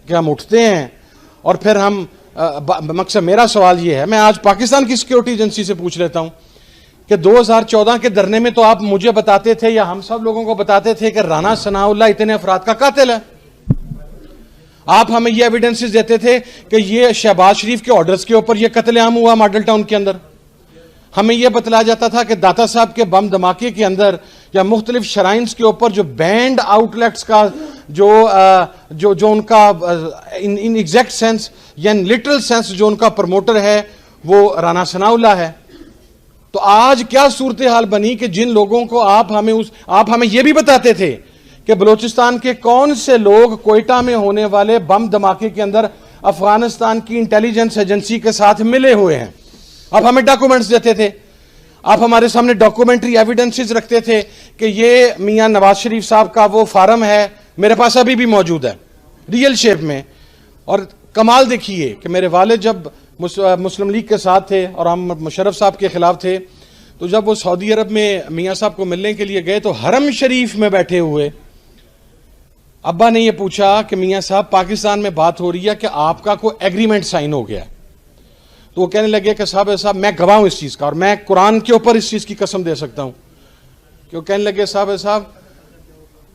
कि हम उठते हैं और फिर हम मकसद मेरा सवाल ये है, मैं आज पाकिस्तान की सिक्योरिटी एजेंसी से पूछ लेता हूं कि 2014 के धरने में तो आप मुझे बताते थे या हम सब लोगों को बताते थे कि राना सनाउल्लाह इतने अफराद का कातिल है। आप हमें ये एविडेंसेस देते थे कि ये शहबाज शरीफ के ऑर्डर्स के ऊपर ये कत्लेआम हुआ मॉडल टाउन के अंदर। हमें यह बतलाया जाता था कि दाता साहब के बम धमाके के अंदर या मुख्तलिफ शराइन्स के ऊपर जो बैंड आउटलेट्स का जो उनका इन एग्जैक्ट सेंस या इन लिटरल सेंस जो उनका प्रमोटर है वो राना सनाउल्लाह है। तो आज क्या सूरत हाल बनी कि जिन लोगों को आप हमें यह भी बताते थे कि बलूचिस्तान के कौन से लोग कोयटा में होने वाले बम धमाके के अंदर अफगानिस्तान की इंटेलिजेंस एजेंसी के साथ मिले हुए हैं, आप हमें डॉक्यूमेंट्स देते थे, आप हमारे सामने डॉक्यूमेंट्री एविडेंसेस रखते थे कि ये मियां नवाज शरीफ साहब का वो फार्म है, मेरे पास अभी भी मौजूद है रियल शेप में। और कमाल देखिए कि मेरे वालिद जब मुस्लिम लीग के साथ थे और हम मुशर्रफ साहब के खिलाफ थे, तो जब वो सऊदी अरब में मियां साहब को मिलने के लिए गए तो हरम शरीफ में बैठे हुए अब्बा ने ये पूछा कि मियां साहब पाकिस्तान में बात हो रही है कि आपका कोई एग्रीमेंट साइन हो गया। तो वो कहने लगे कि साहब मैं गवाह हूं इस चीज का और मैं कुरान के ऊपर इस चीज की कसम दे सकता हूं। कि वो कहने लगे साहब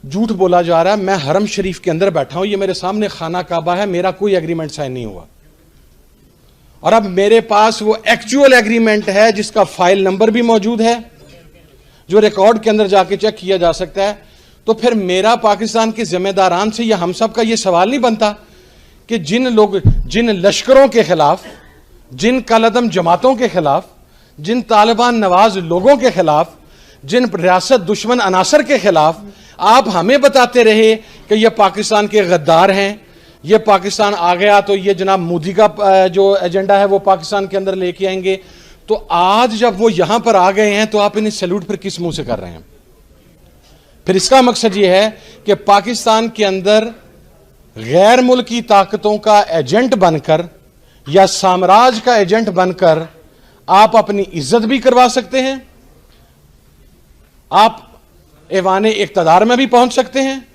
झूठ बोला जा रहा है, मैं हरम शरीफ के अंदर बैठा हूं, ये मेरे सामने खाना काबा है, मेरा कोई एग्रीमेंट साइन नहीं हुआ। और अब मेरे पास वो एक्चुअल एग्रीमेंट है जिसका फाइल नंबर भी मौजूद है, जो रिकॉर्ड के अंदर जाके चेक किया जा सकता है। तो फिर मेरा पाकिस्तान के जिम्मेदारान से या हम सब का यह सवाल नहीं बनता कि जिन लश्करों के खिलाफ, जिन कलअदम जमातों के खिलाफ, जिन तालिबान नवाज लोगों के खिलाफ, जिन रियासत दुश्मन अनासर के खिलाफ आप हमें बताते रहे कि ये पाकिस्तान के गद्दार हैं, ये पाकिस्तान आ गया तो ये जनाब मोदी का जो एजेंडा है वो पाकिस्तान के अंदर लेके आएंगे, तो आज जब वो यहां पर आ गए हैं तो आप इन्हें सैल्यूट फिर किस मुंह से कर रहे हैं? फिर इसका मकसद ये है कि पाकिस्तान के अंदर गैर मुल्की ताकतों का एजेंट बनकर या साम्राज्य का एजेंट बनकर आप अपनी इज्जत भी करवा सकते हैं, आप ऐवाने इक्तदार में भी पहुंच सकते हैं।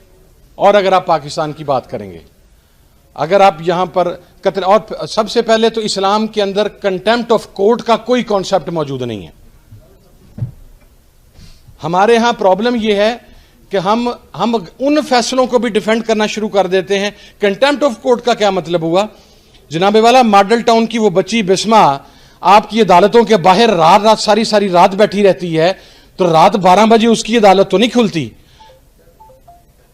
और अगर आप पाकिस्तान की बात करेंगे, अगर आप यहां पर कत्ल, और सबसे पहले तो इस्लाम के अंदर कंटेम्प्ट ऑफ कोर्ट का कोई कॉन्सेप्ट मौजूद नहीं है। हमारे यहां प्रॉब्लम यह है कि हम उन फैसलों को भी डिफेंड करना शुरू कर देते हैं। कंटेम्प्ट ऑफ कोर्ट का क्या मतलब हुआ? जनाबे वाला मॉडल टाउन की वो बच्ची बिस्मा आपकी अदालतों के बाहर रात सारी रात बैठी रहती है, तो रात 12 बजे उसकी अदालत तो नहीं खुलती।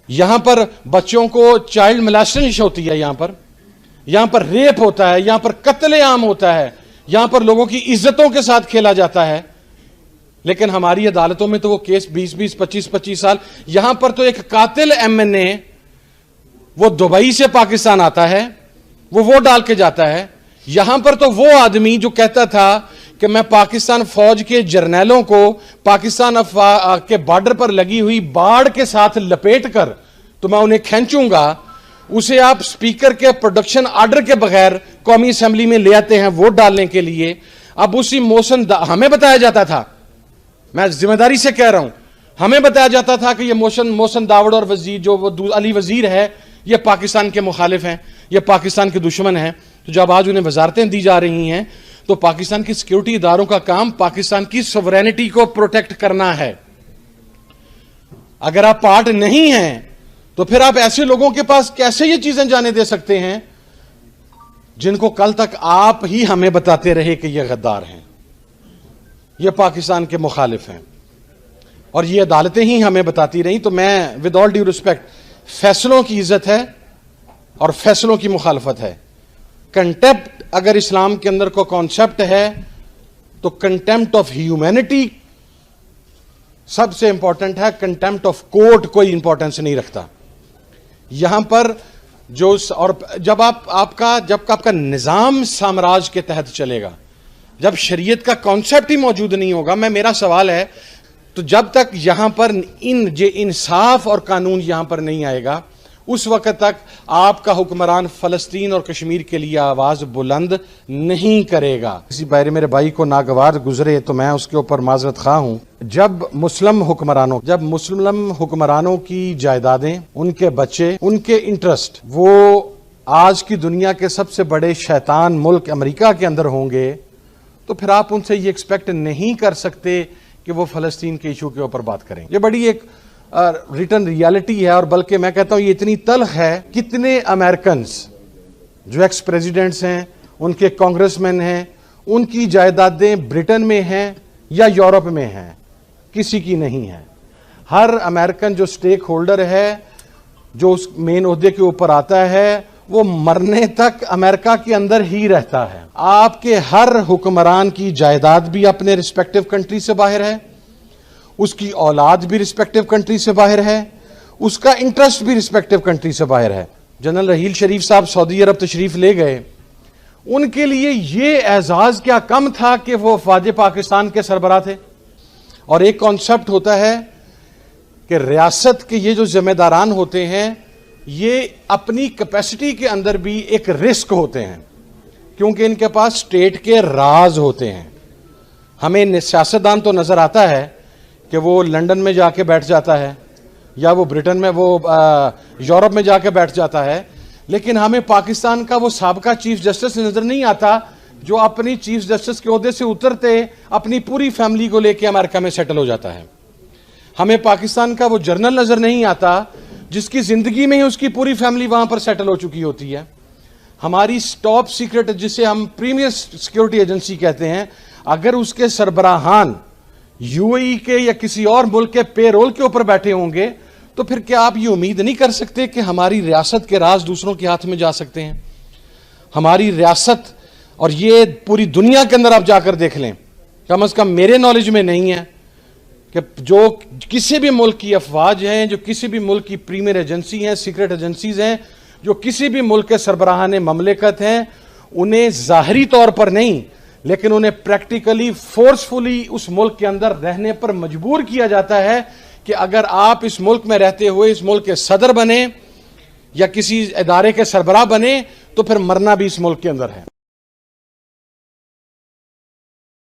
यहां पर बच्चों को चाइल्ड मोलेस्टेशन होती है, यहां पर रेप होता है, यहां पर कत्लेआम होता है, यहां पर लोगों की इज्जतों के साथ खेला जाता है। लेकिन हमारी अदालतों में तो वो केस 20-20, 25-25 साल। यहां पर तो एक कातिल MNA वो दुबई से पाकिस्तान आता है, वो वोट डाल के जाता है। यहां पर तो वो आदमी जो कहता था कि मैं पाकिस्तान फौज के जर्नैलों को पाकिस्तान के बॉर्डर पर लगी हुई बाढ़ के साथ लपेट कर तो मैं उन्हें खींचूंगा, उसे आप स्पीकर के प्रोडक्शन ऑर्डर के बगैर कौमी असेंबली में ले आते हैं वोट डालने के लिए। अब उसी मोशन हमें बताया जाता था, मैं जिम्मेदारी से कह रहा हूं, हमें बताया जाता था कि ये मोशन दावड़ और वजीर जो अली वजीर है ये पाकिस्तान के मुखालिफ हैं, ये पाकिस्तान के दुश्मन हैं। तो जब आज उन्हें वजारतें दी जा रही हैं तो पाकिस्तान की सिक्योरिटी इदारों का काम पाकिस्तान की सॉवरेनिटी को प्रोटेक्ट करना है। अगर आप पार्ट नहीं हैं तो फिर आप ऐसे लोगों के पास कैसे ये चीजें जाने दे सकते हैं जिनको कल तक आप ही हमें बताते रहे कि ये गद्दार हैं, ये पाकिस्तान के मुखालिफ हैं, और ये अदालतें ही हमें बताती रही। तो मैं विद ऑल ड्यू रिस्पेक्ट, फैसलों की इज्जत है और फैसलों की मुखालफत है। कंटेम्प्ट अगर इस्लाम के अंदर को कॉन्सेप्ट है तो कंटेम्प्ट ऑफ ह्यूमैनिटी सबसे इंपॉर्टेंट है, कंटेम्प्ट ऑफ कोर्ट कोई इंपॉर्टेंस नहीं रखता यहां पर। जो और जब आपका निजाम साम्राज्य के तहत चलेगा, जब शरीयत का कॉन्सेप्ट ही मौजूद नहीं होगा, मेरा सवाल है, तो जब तक यहां पर इंसाफ और कानून यहां पर नहीं आएगा उस वक्त तक आपका हुक्मरान फलस्तीन और कश्मीर के लिए आवाज बुलंद नहीं करेगा। किसी बारे मेरे भाई को नागवार गुजरे तो मैं उसके ऊपर माजरत खा हूं। जब मुस्लिम हुक्मरानों की जायदादें, उनके बच्चे, उनके इंटरेस्ट वो आज की दुनिया के सबसे बड़े शैतान मुल्क अमेरिका के अंदर होंगे, तो फिर आप उनसे ये एक्सपेक्ट नहीं कर सकते कि वो फ़लस्तीन के इशू के ऊपर बात करें। ये बड़ी एक रिटर्न रियलिटी है, और बल्कि मैं कहता हूं ये इतनी तल्ख है। कितने अमेरिकन्स जो एक्स प्रेसिडेंट्स हैं, उनके कांग्रेसमैन हैं, उनकी जायदादें ब्रिटेन में हैं या यूरोप में हैं? किसी की नहीं है। हर अमेरिकन जो स्टेक होल्डर है, जो उस मेन ओहदे के ऊपर आता है, वो मरने तक अमेरिका के अंदर ही रहता है। आपके हर हुक्मरान की जायदाद भी अपने रिस्पेक्टिव कंट्री से बाहर है, उसकी औलाद भी रिस्पेक्टिव कंट्री से बाहर है, उसका इंटरेस्ट भी रिस्पेक्टिव कंट्री से बाहर है। जनरल रहील शरीफ साहब सऊदी अरब तशरीफ ले गए, उनके लिए ये एजाज क्या कम था कि वो वफाद पाकिस्तान के सरबराह थे। और एक कॉन्सेप्ट होता है कि रियासत के ये जो जिम्मेदारान होते हैं, ये अपनी कैपेसिटी के अंदर भी एक रिस्क होते हैं, क्योंकि इनके पास स्टेट के राज होते हैं। हमें सियासतदान तो नजर आता है कि वो लंदन में जाके बैठ जाता है, या वो ब्रिटेन में, वो यूरोप में जाके बैठ जाता है, लेकिन हमें पाकिस्तान का वो साबका चीफ जस्टिस नजर नहीं आता जो अपनी चीफ जस्टिस के ओहदे से उतरते अपनी पूरी फैमिली को लेकर अमेरिका में सेटल हो जाता है। हमें पाकिस्तान का वो जर्नल नजर नहीं आता जिसकी जिंदगी में ही उसकी पूरी फैमिली वहां पर सेटल हो चुकी होती है। हमारी टॉप सीक्रेट, जिसे हम प्रीमियर सिक्योरिटी एजेंसी कहते हैं, अगर उसके सरबराहान यूएई के या किसी और मुल्क के पेरोल के ऊपर बैठे होंगे, तो फिर क्या आप ये उम्मीद नहीं कर सकते कि हमारी रियासत के राज दूसरों के हाथ में जा सकते हैं? हमारी रियासत, और ये पूरी दुनिया के अंदर आप जाकर देख लें, कम से कम मेरे नॉलेज में नहीं है कि जो किसी भी मुल्क की अफवाज हैं, जो किसी भी मुल्क की प्रीमियर एजेंसी हैं, सीक्रेट एजेंसीज हैं, जो किसी भी मुल्क के सरबराहान ममलिकत हैं, उन्हें ज़ाहरी तौर पर नहीं लेकिन उन्हें प्रैक्टिकली फोर्सफुली उस मुल्क के अंदर रहने पर मजबूर किया जाता है कि अगर आप इस मुल्क में रहते हुए इस मुल्क के सदर बने या किसी इदारे के सरबराह बने, तो फिर मरना भी इस मुल्क के अंदर है।